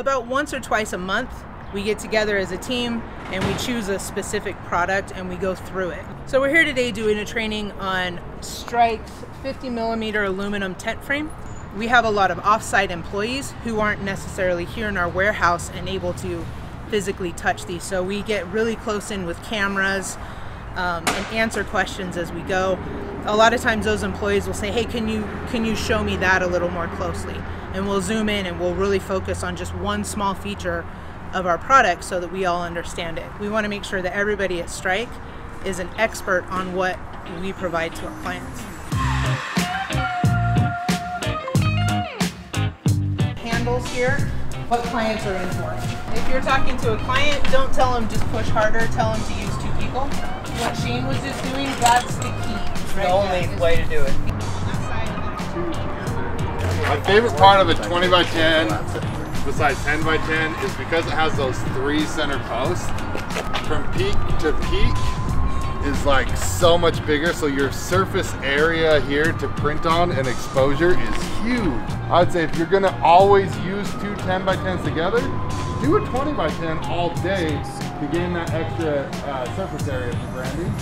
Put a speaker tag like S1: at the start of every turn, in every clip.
S1: About once or twice a month, we get together as a team and we choose a specific product and we go through it. So we're here today doing a training on Strike's 50mm aluminum tent frame. We have a lot of off-site employees who aren't necessarily here in our warehouse and able to physically touch these. So we get really close in with cameras and answer questions as we go. A lot of times those employees will say, hey, can you show me that a little more closely? And we'll zoom in and we'll really focus on just one small feature of our product so that we all understand it. We want to make sure that everybody at Strike is an expert on what we provide to our clients. Handles here, what clients are in for. If you're talking to a client, don't tell them just push harder, tell them to use 2 people. What Shane was just doing, that's the key.
S2: The only way to do it.
S3: My favorite part of a 20 by 10, besides 10 by 10, is because it has those 3 center posts. From peak to peak is like so much bigger, so your surface area here to print on and exposure is huge. I would say if you're gonna always use 2 10 by 10s together, do a 20 by 10 all day to gain that extra surface area for branding.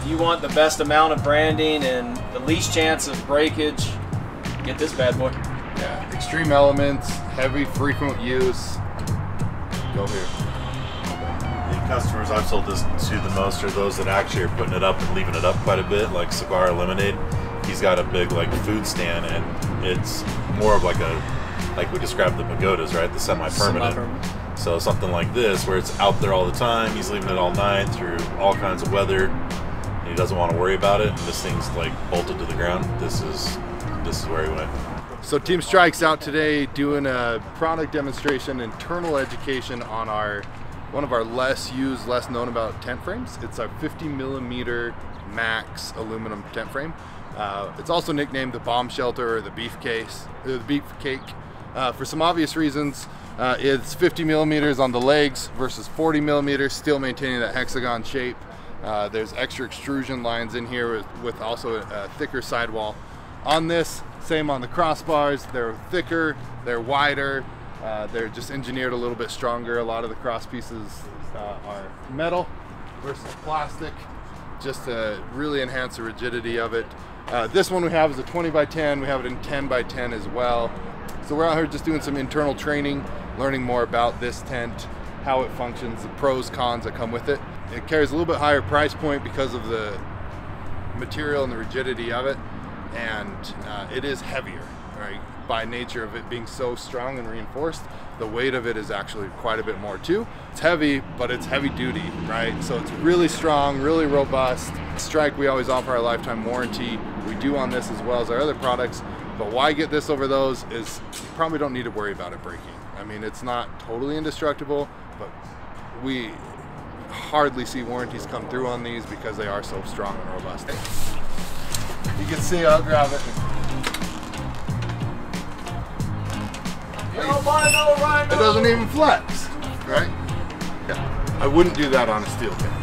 S4: If you want the best amount of branding and the least chance of breakage, get this bad boy.
S3: Yeah, extreme elements, heavy, frequent use, go here.
S5: The customers I've sold this to the most are those that actually are putting it up and leaving it up quite a bit, like Cigar Lemonade. He's got a big like food stand, and it's more of like we described the pagodas, right? The semi-permanent. So something like this, where it's out there all the time, he's leaving it all night through all kinds of weather, and he doesn't want to worry about it, and this thing's like bolted to the ground. This is where he went.
S3: So Team Strike's out today doing a product demonstration, internal education on one of our less used, less known about tent frames. It's our 50mm max aluminum tent frame. It's also nicknamed the bomb shelter or the beef case, or the beef cake, for some obvious reasons. It's 50mm on the legs versus 40mm, still maintaining that hexagon shape. There's extra extrusion lines in here with also a thicker sidewall. On this, same on the crossbars, they're thicker, they're wider, they're just engineered a little bit stronger. A lot of the cross pieces are metal versus plastic, just to really enhance the rigidity of it. This one we have is a 20 by 10, we have it in 10 by 10 as well. So we're out here just doing some internal training, learning more about this tent, how it functions, the pros, cons that come with it. It carries a little bit higher price point because of the material and the rigidity of it, and it is heavier, right? By nature of it being so strong and reinforced, the weight of it is actually quite a bit more too. It's heavy, but it's heavy duty, right? So it's really strong, really robust. Strike, we always offer our lifetime warranty. We do on this as well as our other products, but why get this over those is you probably don't need to worry about it breaking. I mean, it's not totally indestructible, but we hardly see warranties come through on these because they are so strong and robust. You can see, I'll grab it. It doesn't even flex, right? Yeah. I wouldn't do that on a steel tent.